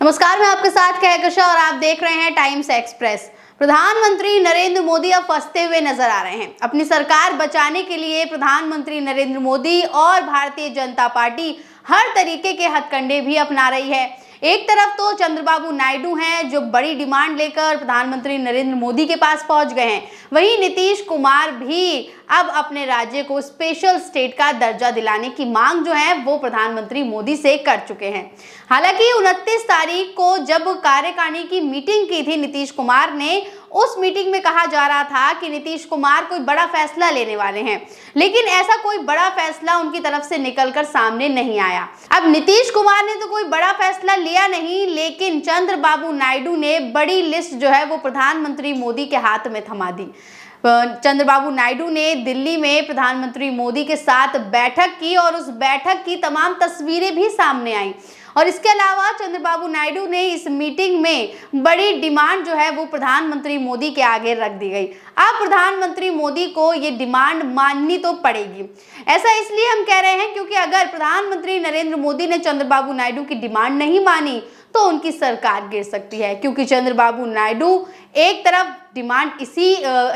नमस्कार, मैं आपके साथ कहकशा और आप देख रहे हैं टाइम्स एक्सप्रेस। प्रधानमंत्री नरेंद्र मोदी अब फंसते हुए नजर आ रहे हैं। अपनी सरकार बचाने के लिए प्रधानमंत्री नरेंद्र मोदी और भारतीय जनता पार्टी हर तरीके के हथकंडे भी अपना रही है। एक तरफ तो चंद्रबाबू नायडू हैं जो बड़ी डिमांड लेकर प्रधानमंत्री नरेंद्र मोदी के पास पहुंच गए हैं। वहीं नीतीश कुमार भी अब अपने राज्य को स्पेशल स्टेट का दर्जा दिलाने की मांग जो है वो प्रधानमंत्री मोदी से कर चुके हैं। हालांकि 29 तारीख को जब कार्यकारिणी की मीटिंग की थी नीतीश कुमार ने, उस मीटिंग में कहा जा रहा था कि नीतीश कुमार कोई बड़ा फैसला लेने वाले हैं, लेकिन ऐसा कोई बड़ा फैसला उनकी तरफ से निकलकर सामने नहीं आया। अब नीतीश कुमार ने तो कोई बड़ा फैसला लिया नहीं, लेकिन चंद्रबाबू नायडू ने बड़ी लिस्ट जो है वो प्रधानमंत्री मोदी के हाथ में थमा दी। चंद्रबाबू नायडू ने दिल्ली में प्रधानमंत्री मोदी के साथ बैठक की और उस बैठक की तमाम तस्वीरें भी सामने आई। और इसके अलावा चंद्रबाबू नायडू ने इस मीटिंग में बड़ी डिमांड जो है वो प्रधानमंत्री मोदी के आगे रख दी गई। अब प्रधानमंत्री मोदी को ये डिमांड माननी तो पड़ेगी। ऐसा इसलिए हम कह रहे हैं क्योंकि अगर प्रधानमंत्री नरेंद्र मोदी ने चंद्रबाबू नायडू की डिमांड नहीं मानी तो उनकी सरकार गिर सकती है, क्योंकि चंद्रबाबू नायडू एक तरफ डिमांड इसी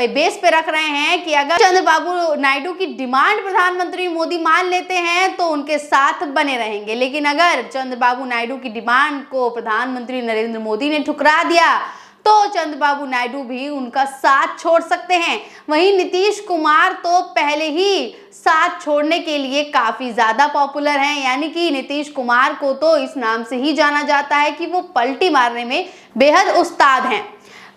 बेस पे रख रहे हैं कि अगर चंद्रबाबू नायडू की डिमांड प्रधानमंत्री मोदी मान लेते हैं तो उनके साथ बने रहेंगे, लेकिन अगर चंद्रबाबू नायडू की डिमांड को प्रधानमंत्री नरेंद्र मोदी ने ठुकरा दिया तो चंद्रबाबू नायडू भी उनका साथ छोड़ सकते हैं। वहीं नीतीश कुमार तो पहले ही साथ छोड़ने के लिए काफी ज्यादा पॉपुलर हैं, यानी कि नीतीश कुमार को तो इस नाम से ही जाना जाता है कि वो पलटी मारने में बेहद उस्ताद हैं।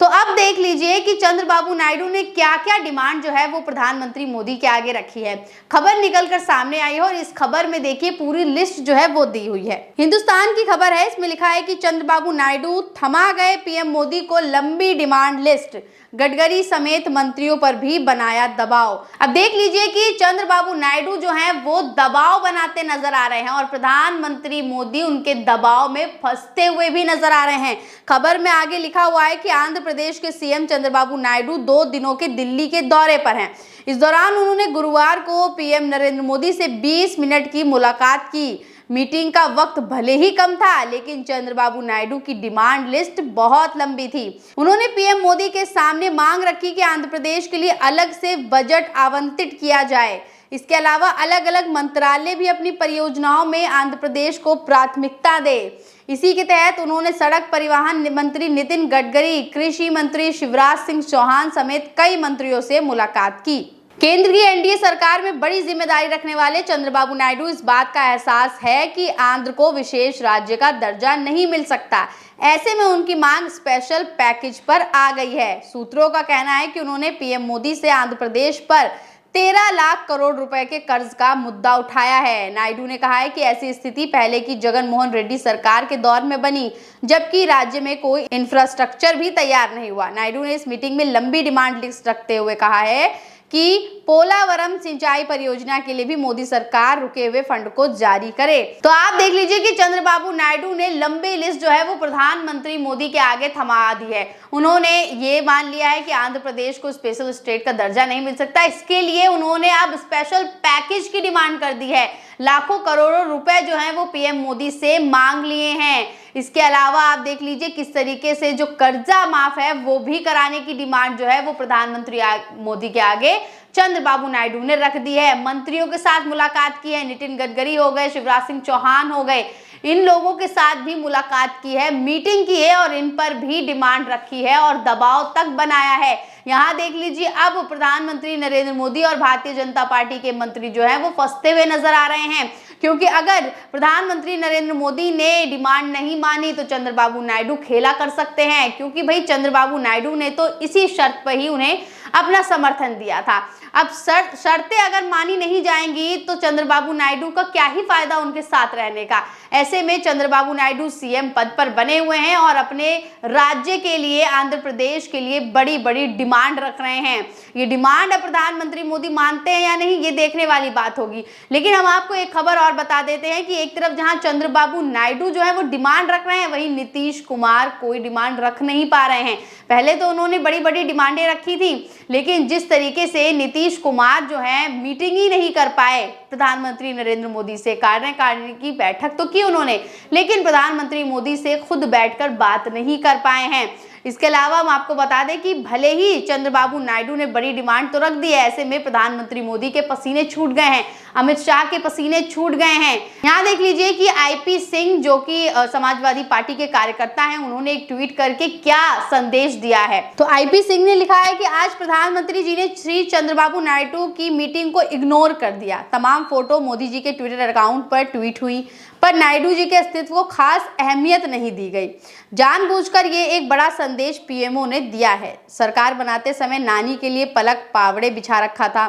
तो अब देख लीजिए कि चंद्रबाबू नायडू ने क्या क्या डिमांड जो है वो प्रधानमंत्री मोदी के आगे रखी है। खबर निकलकर सामने आई है और इस खबर में देखिए पूरी लिस्ट जो है वो दी हुई है। हिंदुस्तान की खबर है, इसमें लिखा है कि चंद्रबाबू नायडू थमा गए पीएम मोदी को लंबी डिमांड लिस्ट, गडकरी समेत मंत्रियों पर भी बनाया दबाव। अब देख लीजिए कि चंद्रबाबू नायडू जो हैं वो दबाव बनाते नजर आ रहे हैं और प्रधानमंत्री मोदी उनके दबाव में फंसते हुए भी नजर आ रहे हैं। खबर में आगे लिखा हुआ है कि आंध्र प्रदेश के सीएम चंद्रबाबू नायडू 2 दिनों के दिल्ली के दौरे पर हैं। इस दौरान उन्होंने गुरुवार को पीएम नरेंद्र मोदी से 20 मिनट की मुलाकात की। मीटिंग का वक्त भले ही कम था, लेकिन चंद्रबाबू नायडू की डिमांड लिस्ट बहुत लंबी थी। उन्होंने पीएम मोदी के सामने मांग रखी कि आंध्र प्रदेश के लिए अलग से बजट आवंटित किया जाए। इसके अलावा अलग अलग मंत्रालय भी अपनी परियोजनाओं में आंध्र प्रदेश को प्राथमिकता दे। इसी के तहत उन्होंने सड़क परिवहन मंत्री नितिन गडकरी, कृषि मंत्री शिवराज सिंह चौहान समेत कई मंत्रियों से मुलाकात की। केंद्र की एनडीए सरकार में बड़ी जिम्मेदारी रखने वाले चंद्रबाबू नायडू इस बात का एहसास है कि आंध्र को विशेष राज्य का दर्जा नहीं मिल सकता। ऐसे में उनकी मांग स्पेशल पैकेज पर आ गई है। सूत्रों का कहना है कि उन्होंने पीएम मोदी से आंध्र प्रदेश पर 13 लाख करोड़ रुपए के कर्ज का मुद्दा उठाया है। नायडू ने कहा है कि ऐसी स्थिति पहले की जगनमोहन रेड्डी सरकार के दौर में बनी, जबकि राज्य में कोई इंफ्रास्ट्रक्चर भी तैयार नहीं हुआ। नायडू ने इस मीटिंग में लंबी डिमांड लिस्ट रखते हुए कहा है कि पोलावरम सिंचाई परियोजना के लिए भी मोदी सरकार रुके हुए फंड को जारी करे। तो आप देख लीजिए कि चंद्रबाबू नायडू ने लंबी लिस्ट जो है वो प्रधानमंत्री मोदी के आगे थमा दी है। उन्होंने ये मान लिया है कि आंध्र प्रदेश को स्पेशल स्टेट का दर्जा नहीं मिल सकता। इसके लिए उन्होंने अब स्पेशल पैकेज की डिमांड कर दी है। लाखों करोड़ों रुपए जो हैं वो पीएम मोदी से मांग लिए हैं। इसके अलावा आप देख लीजिए किस तरीके से जो कर्जा माफ है वो भी कराने की डिमांड जो है वो प्रधानमंत्री मोदी के आगे चंद्रबाबू नायडू ने रख दी है। मंत्रियों के साथ मुलाकात की है, नितिन गडकरी हो गए, शिवराज सिंह चौहान हो गए, इन लोगों के साथ भी मुलाकात की है, मीटिंग की है और इन पर भी डिमांड रखी है और दबाव तक बनाया है। यहाँ देख लीजिए अब प्रधानमंत्री नरेंद्र मोदी और भारतीय जनता पार्टी के मंत्री जो है वो फंसते हुए नजर आ रहे हैं, क्योंकि अगर प्रधानमंत्री नरेंद्र मोदी ने डिमांड नहीं मानी तो चंद्रबाबू नायडू खेला कर सकते हैं, क्योंकि भाई चंद्रबाबू नायडू ने तो इसी शर्त पर ही उन्हें अपना समर्थन दिया था। अब शर्तें अगर मानी नहीं जाएंगी तो चंद्रबाबू नायडू का क्या ही फायदा उनके साथ रहने का। ऐसे में चंद्रबाबू नायडू सीएम पद पर बने हुए हैं और अपने राज्य के लिए, आंध्र प्रदेश के लिए बड़ी बड़ी डिमांड रख रहे हैं। ये डिमांड प्रधानमंत्री मोदी मानते हैं या नहीं ये देखने वाली बात होगी। लेकिन हम आपको एक खबर और बता देते हैं कि एक तरफ जहां चंद्रबाबू नायडू जो है वो डिमांड रख रहे हैं, वहीं नीतीश कुमार कोई डिमांड रख नहीं पा रहे हैं। पहले तो उन्होंने बड़ी बड़ी डिमांडें रखी थी, लेकिन जिस तरीके से नीतीश कुमार जो है मीटिंग ही नहीं कर पाए प्रधानमंत्री नरेंद्र मोदी से, कार्यकारिणी की बैठक तो की उन्होंने, लेकिन प्रधानमंत्री मोदी से खुद बैठकर बात नहीं कर पाए हैं। इसके अलावा हम आपको बता दें कि भले ही चंद्रबाबू नायडू ने बड़ी डिमांड तो रख दी है, ऐसे में प्रधानमंत्री मोदी के पसीने छूट गए हैं, अमित शाह के पसीने छूट गए हैं। यहाँ देख लीजिए कि आईपी सिंह जो कि समाजवादी पार्टी के कार्यकर्ता हैं, उन्होंने एक ट्वीट करके क्या संदेश दिया है। तो आईपी सिंह ने लिखा है कि आज प्रधानमंत्री जी ने श्री चंद्रबाबू नायडू की मीटिंग को इग्नोर कर दिया। तमाम फोटो मोदी जी के ट्विटर अकाउंट पर ट्वीट हुई, पर नायडू जी के अस्तित्व को खास अहमियत नहीं दी गई। जानबूझकर ये एक बड़ा संदेश पीएमओ ने दिया है। सरकार बनाते समय नानी के लिए पलक पावड़े बिछा रखा था।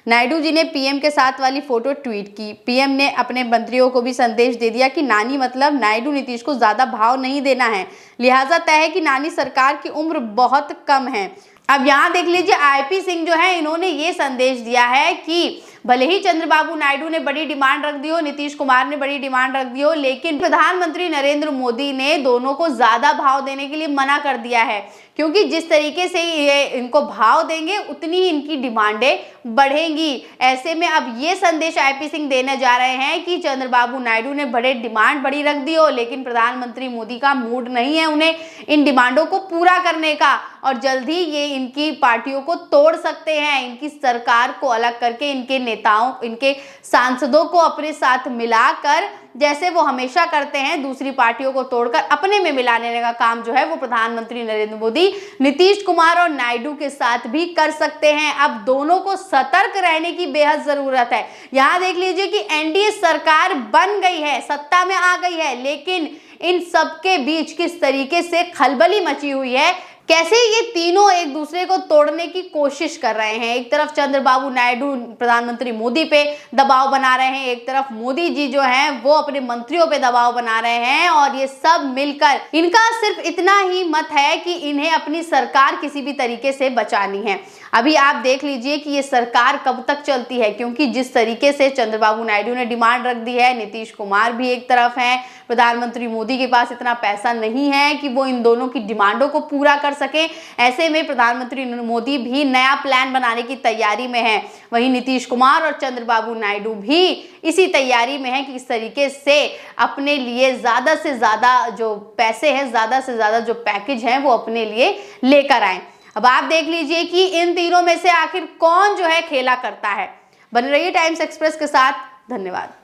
नायडू जी ने पीएम के साथ वाली फोटो ट्वीट की। पीएम ने अपने मंत्रियों को भी संदेश दे दिया कि नानी मतलब नायडू नीतीश को ज्यादा भाव नहीं देना है, लिहाजा तय है कि नानी सरकार की उम्र बहुत कम है। अब यहाँ देख लीजिए आईपी सिंह जो है, इन्होंने ये संदेश दिया है कि भले ही चंद्रबाबू नायडू ने बड़ी डिमांड रख दी हो, नीतीश कुमार ने बड़ी डिमांड रख दी हो, लेकिन प्रधानमंत्री नरेंद्र मोदी ने दोनों को ज्यादा भाव देने के लिए मना कर दिया है, क्योंकि जिस तरीके से ये इनको भाव देंगे उतनी ही इनकी डिमांडें बढ़ेंगी। ऐसे में अब ये संदेश आईपी सिंह देने जा रहे हैं कि चंद्रबाबू नायडू ने बड़े डिमांड बड़ी रख दी हो, लेकिन प्रधानमंत्री मोदी का मूड नहीं है उन्हें इन डिमांडों को पूरा करने का, और जल्द ही ये इनकी पार्टियों को तोड़ सकते हैं। इनकी सरकार को अलग करके इनके नेताओं, इनके सांसदों को अपने साथ मिलाकर, जैसे वो हमेशा करते हैं, दूसरी पार्टियों को तोड़कर अपने में मिलाने का काम जो है वो प्रधानमंत्री नरेंद्र मोदी नीतीश कुमार और नायडू के साथ भी कर सकते हैं। अब दोनों को सतर्क रहने की बेहद जरूरत है। यहाँ देख लीजिए कि एनडीए सरकार बन गई है, सत्ता में आ गई है, लेकिन इन सबके बीच किस तरीके से खलबली मची हुई है, कैसे ये तीनों एक दूसरे को तोड़ने की कोशिश कर रहे हैं। एक तरफ चंद्रबाबू नायडू प्रधानमंत्री मोदी पे दबाव बना रहे हैं, एक तरफ मोदी जी जो हैं वो अपने मंत्रियों पे दबाव बना रहे हैं, और ये सब मिलकर इनका सिर्फ इतना ही मत है कि इन्हें अपनी सरकार किसी भी तरीके से बचानी है। अभी आप देख लीजिए कि ये सरकार कब तक चलती है, क्योंकि जिस तरीके से चंद्रबाबू नायडू ने डिमांड रख दी है, नीतीश कुमार भी एक तरफ हैं, प्रधानमंत्री मोदी के पास इतना पैसा नहीं है कि वो इन दोनों की डिमांडों को पूरा कर सके। ऐसे में प्रधानमंत्री मोदी भी नया प्लान बनाने की तैयारी में है, वहीं नीतीश कुमार और चंद्रबाबू नायडू भी इसी तैयारी में है कि इस तरीके से अपने लिए ज्यादा से ज्यादा जो पैसे हैं, ज्यादा से ज्यादा जो पैकेज है वो अपने लिए लेकर आए। अब आप देख लीजिए कि इन तीनों में से आखिर कौन जो है खेला करता है। बने रहिए टाइम्स एक्सप्रेस के साथ। धन्यवाद।